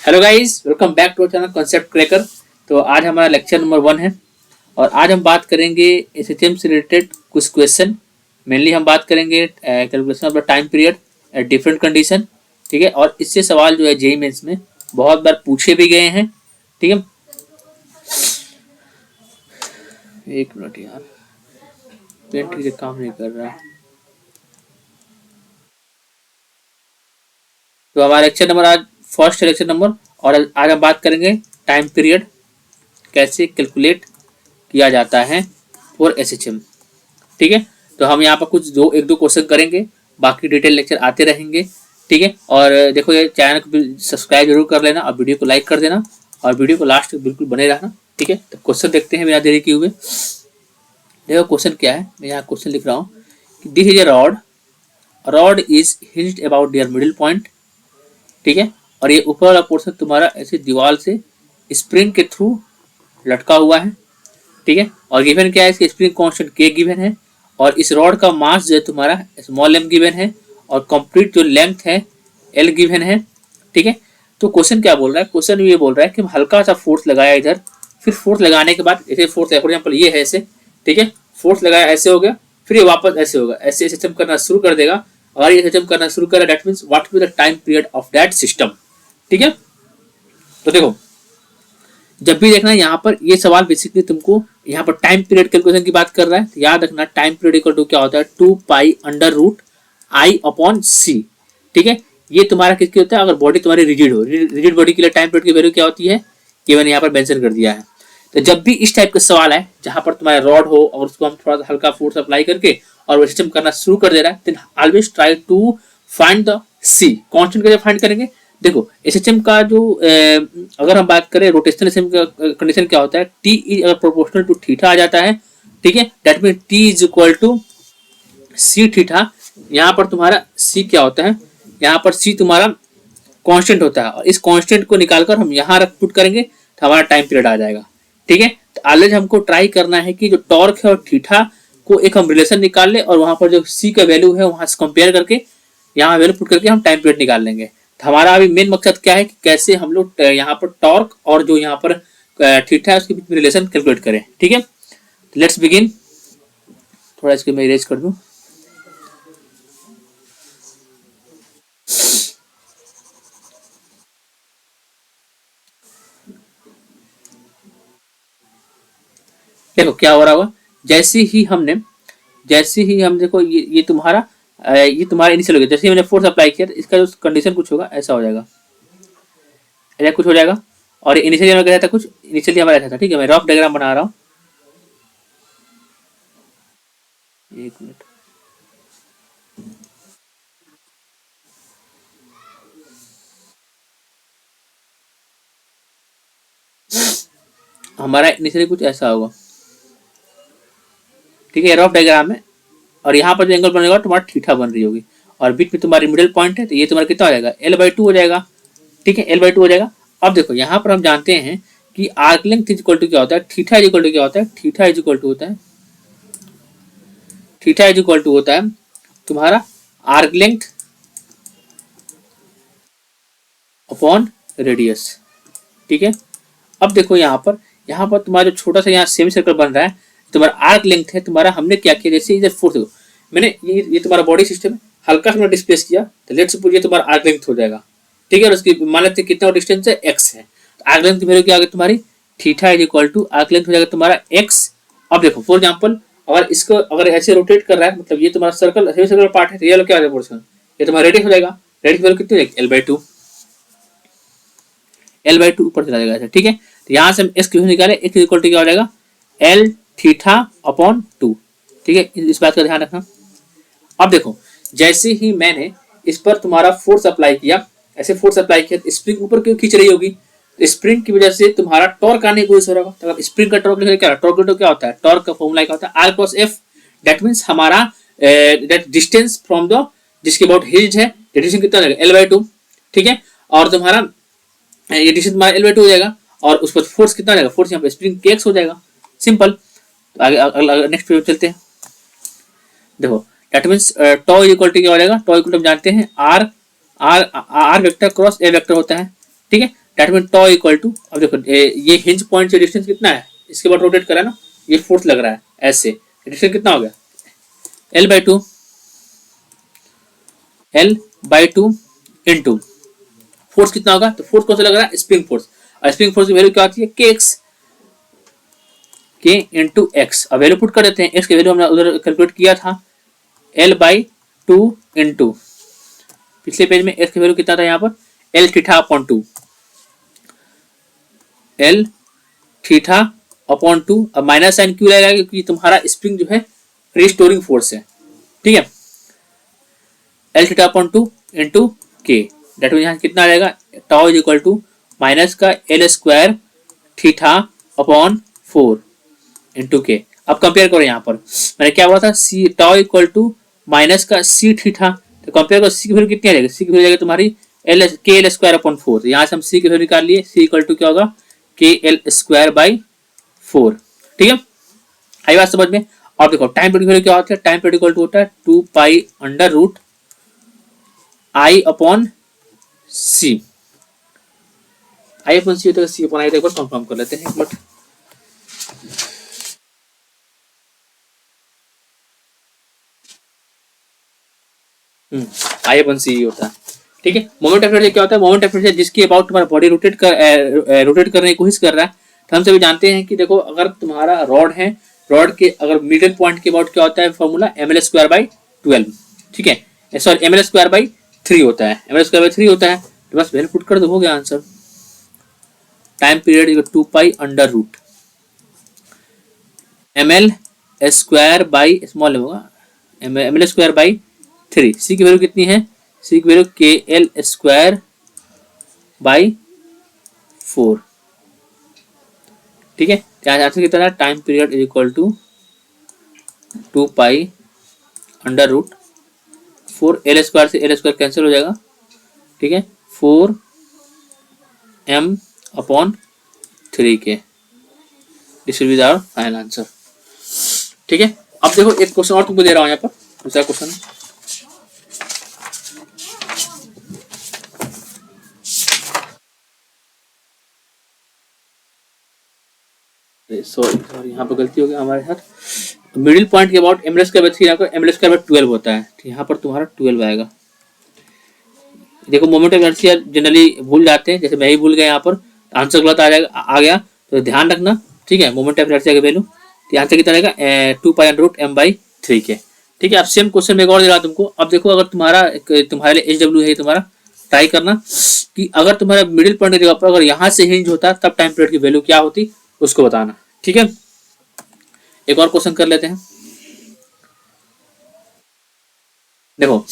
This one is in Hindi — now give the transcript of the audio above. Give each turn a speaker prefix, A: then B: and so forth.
A: Hello guys, welcome back to channel concept cracker. तो आज हमारा लेक्चर नंबर 1 है और आज हम बात करेंगे एसएचएम से रिलेटेड कुछ क्वेश्चन। मेनली हम बात करेंगे calculation of the time period at different condition. ठीक है, और इससे सवाल जो है जेईई मेंस में बहुत बार पूछे भी गए हैं। ठीक है, एक मिनट यार, पेंट के काम नहीं कर रहा। तो हमारा लेक्चर नंबर आज फर्स्ट लेक्चर नंबर, और आज हम बात करेंगे टाइम पीरियड कैसे कैलकुलेट किया जाता है फॉर एसएचएम। ठीक है, तो हम यहाँ पर कुछ एक दो क्वेश्चन करेंगे, बाकी डिटेल लेक्चर आते रहेंगे। ठीक है, और देखो ये चैनल को सब्सक्राइब जरूर कर लेना और वीडियो को लाइक कर देना और वीडियो को लास्ट तक बिल्कुल बने रहना। ठीक है, तो क्वेश्चन देखते हैं बिना देरी किए हुए। देखो क्वेश्चन क्या है, मैं यहाँ क्वेश्चन लिख रहा हूँ कि this is a rod is hinged about their middle point. ठीक है, और ये ऊपर वाला पोर्शन तुम्हारा ऐसे दीवार से स्प्रिंग के थ्रू लटका हुआ है। ठीक है, और गिवन क्या है, इसकी स्प्रिंग कांस्टेंट के गिवन है और इस रॉड का मास जो है तुम्हारा स्मॉल एम गिवन है और कंप्लीट जो लेंथ है एल गिवन है। ठीक है, तो क्वेश्चन क्या बोल रहा है, क्वेश्चन ये बोल रहा है कि हल्का सा फोर्स लगाया इधर, फिर फोर्स लगाने के बाद ऐसे फोर्स, फॉर एग्जांपल ये है ऐसे। ठीक है, फोर्स लगाया ऐसे हो गया, फिर ये वापस ऐसे होगा, ऐसे सिस्टम करना शुरू कर देगा। और ये सिस्टम करना शुरू करेगा, that means what will the time period of that system. ठीक है, तो देखो जब भी देखना यहाँ पर ये सवाल बेसिकली तुमको यहाँ पर टाइम पीरियड कैलकुलेशन की बात कर रहा है, तो याद रखना टाइम पीरियड इक्वल टू क्या होता है, 2 pi under root I upon C. ठीक है, ये तुम्हारा किसकी होता है, अगर बॉडी तुम्हारी रिजिड हो, रिजिड बॉडी के लिए टाइम पीरियड की वैल्यू क्या होती है कि मैंने यहाँ पर मेंशन कर दिया है। तो जब भी इस टाइप का सवाल है जहां पर तुम्हारा रॉड हो और उसको हम थोड़ा सा हल्का फोर्स अप्लाई करके और वो सिस्टम करना शुरू कर दे रहा है, then always try to find the C constant. कैसे फाइंड करेंगे, देखो एसएचएम का जो अगर हम बात करें रोटेशनल एसएचएम का कंडीशन क्या होता है, टी इज अगर प्रोपोर्शनल टू थीटा आ जाता है। ठीक है, that mean T is equal to C theta. यहाँ पर तुम्हारा सी क्या होता है, यहाँ पर सी तुम्हारा कांस्टेंट होता है और इस कांस्टेंट को निकालकर हम यहाँ रख पुट करेंगे तो हमारा टाइम पीरियड आ जाएगा। ठीक है, तो ऑलवेज हमको ट्राई करना है कि जो टॉर्क है और थीटा को एक हम रिलेशन निकाल ले और वहां पर जो सी का वैल्यू है वहां से कंपेयर करके यहाँ वैल्यू पुट करके हम टाइम पीरियड निकाल लेंगे। तो हमारा अभी मेन मकसद क्या है कि कैसे हम लोग यहाँ पर टॉर्क और जो यहाँ पर थीटा है उसके बीच में रिलेशन कैलकुलेट करें। ठीक है, लेट्स बिगिन। थोड़ा इसको मैं इरेज कर दूं। देखो क्या हो रहा होगा, जैसे ही हम देखो ये तुम्हारा इनिशियल हो गया। जैसे ही मैंने फोर्स अप्लाई किया इसका जो कंडीशन कुछ होगा ऐसा हो जाएगा, ऐसा कुछ हो जाएगा। और इनिशियली हमारा क्या था, कुछ इनिशियली हमारा ऐसा था। ठीक है, मैं रफ डायग्राम बना रहा हूँ, एक मिनट। हमारा इनिशियली कुछ ऐसा होगा। ठीक है, रफ डायग्राम है और यहाँ पर जो एंगल बनेगा तुम्हारा थीटा बन रही होगी और बीच में तुम्हारी मिडिल पॉइंट है, तो ये तुम्हारा कितना हो जाएगा, L/2 हो जाएगा। ठीक है, L/2 हो जाएगा। अब देखो यहाँ पर हम जानते हैं कि arc length is equal to क्या होता है, थीटा इज इक्वल टू क्या होता है, थीटा इज इक्वल टू होता है तुम्हारा आर्क लेंथ अपॉन रेडियस। ठीक है, अब देखो यहाँ पर तुम्हारा जो छोटा सा यहाँ सेमी सर्कल बन रहा है, तुम्हारा आर्क लेंथ है तुम्हारा। हमने क्या किया, जैसे इधर फोर्स देखो, मैंने ये तुम्हारा बॉडी सिस्टम है, हल्का सा डिस्प्लेस किया तो लेट्स सपोज ये तुम्हारा आर्क लेंथ हो जाएगा। ठीक है, और उसकी मान लेते कितना डिस्टेंस है, x है। तो आर्क लेंथ की वैल्यू क्या आ गई तुम्हारी, theta is equal to arc length हो जाएगा तुम्हारा x। अब देखो फॉर एग्जांपल अगर इसको अगर ऐसे रोटेट कर रहा है, मतलब ये तुम्हारा सर्कल सेमी सर्कल पार्ट है, तो ये क्या आ जाएगा पोर्शन, ये तुम्हारा रेडियस हो जाएगा। रेडियस की वैल्यू कितनी हो जाएगी, L/2 ऊपर चला जाएगा। ठीक है, तो यहाँ से हम x की वैल्यू निकाले, x इक्वल टू क्या हो जाएगा, L थीटा अपॉन 2। ठीक है, इस बात का ध्यान रखना। अब देखो जैसे ही मैंने इस पर तुम्हारा फोर्स अप्लाई किया, ऐसे फोर्स अप्लाई किया तो स्प्रिंग ऊपर क्यों खींच रही होगी, तो स्प्रिंग की वजह से तुम्हारा टॉर्क आने की कोशिश हो रहा होगा। तो स्प्रिंग का टॉर्क क्या, टॉर्क क्या होता है, टॉर्क का फॉर्मूला क्या होता है, R cross F। That means हमारा दैट डिस्टेंस फ्रॉम द जिसके अबाउट हिंज है, डिस्टेंस कितना जाएगा, L/2। ठीक है, और तुम्हारा ये डिस्टेंस तुम्हारा L/2 हो जाएगा और उस पर फोर्स कितना जाएगा, फोर्स यहाँ पे स्प्रिंग kx हो जाएगा, सिंपल। तो आगे नेक्स्ट पेज चलते हैं। देखो that means tau equal to क्या हो जाएगा, टॉ इक्वल टू हम जानते हैं R vector cross A vector होता है। ठीक है, that mean tau equal to, अब देखो ये हिंज पॉइंट से डिस्टेंस कितना है, इसके बाद रोटेट करा ना, ये फोर्स लग रहा है ऐसे, डिस्टेंस कितना हो गया, L/2 L/2 इंटू फोर्स कितना होगा, तो फोर्स कौन सा लग रहा है, स्प्रिंग फोर्स, और स्प्रिंग फोर्स की वैल्यू क्या होती है, के इंटू एक्स। अब वैल्यू पुट कर देते हैं, एक्स की वैल्यू हमने उधर कैलकुलेट किया था L/2 इंटू, पिछले पेज में एक्स की वैल्यू कितना था यहाँ पर, L theta upon 2, L theta upon 2। अब माइनस साइन क्यों लगेगा, क्योंकि तुम्हारा स्प्रिंग जो है रिस्टोरिंग फोर्स है, ठीक है। L theta upon 2 into K, that mean यहाँ कितना आ जाएगा, tau is equal to minus का L square theta upon 4 into K. अब कंपेयर करो, यहाँ पर मैंने क्या बोला था, सी टॉ इक्वल टू माइनस का सी थीटा, तो कंपेयर करो, सी की वैल्यू कितनी आ जाएगी, सी की वैल्यू जाएगी तुम्हारी L स्क्वायर अपॉन 4, यहाँ से हम सी की वैल्यू निकाल लिए, सी इक्वल टू क्या होगा, KL स्क्वायर बाई 4, ठीक है। आई बात समझ में। और देखो टाइम पीरियड वैल्यू क्या होता है, टाइम पीरियड इक्वल टू होता है 2 pi under root I upon C, I upon C होता है, सी अपॉन आई, एक बार कंफर्म कर लेते हैं, बट आई अपॉन सी होता है, ठीक है। मोमेंट ऑफ इनर्शिया क्या होता है, मोमेंट ऑफ इनर्शिया जिसकी अबाउट तुम्हारा बॉडी रोटेट करने की कोशिश कर रहा है, तो हम सभी जानते हैं कि देखो अगर तुम्हारा रॉड है, रॉड के अगर मिडिल पॉइंट के अबाउट क्या होता है फॉर्मूला, ml स्क्वायर बाई 12, ठीक है, सॉरी ml स्क्वायर बाई 3 होता है, ml स्क्वायर बाई 3 होता है, तो बस वैल्यू पुट कर दो, हो गया answer. Time period 2 pi under root ml square by small होगा, ml स्क्वायर बाई 3, सी की वैल्यू कितनी है, सी की वैल्यू KL स्क्वायर बाई 4, ठीक है। आंसर कितना है, time period is equal to 2 pi under root 4, L square से L स्क्वायर कैंसिल हो जाएगा, ठीक है, 4 M upon 3 K, this will be our final answer, ठीक है। अब देखो एक क्वेश्चन और तुमको दे रहा हूं यहाँ पर, दूसरा क्वेश्चन, सॉरी यहाँ पर गलती हो गया हमारे साथ, मिडिल पॉइंट के अबाउट ml स्क्वायर बाई 3, यहाँ पर ml स्क्वायर बाई 12 होता है, तो यहाँ पर तुम्हारा 12 आएगा। देखो मोमेंट ऑफ इनर्शिया जनरली भूल जाते हैं, जैसे मैं ही भूल गया यहाँ पर, आंसर गलत आ जाएगा, आ गया, तो ध्यान रखना, ठीक है। मोमेंट ऑफ इनर्शिया की वैल्यू, तो आंसर कितना रहेगा, 2 pi under root m by 3 K, ठीक है। अब सेम क्वेश्चन में एक और दे रहा तुमको, अब देखो अगर तुम्हारे लिए HW है तुम्हारा, ट्राई करना कि अगर तुम्हारा मिडिल पॉइंट की जगह पर अगर यहाँ से हिंज होता तब टाइम पीरियड की वैल्यू क्या होती, उसको बताना, ठीक है। एक और क्वेश्चन कर लेते हैं, देखो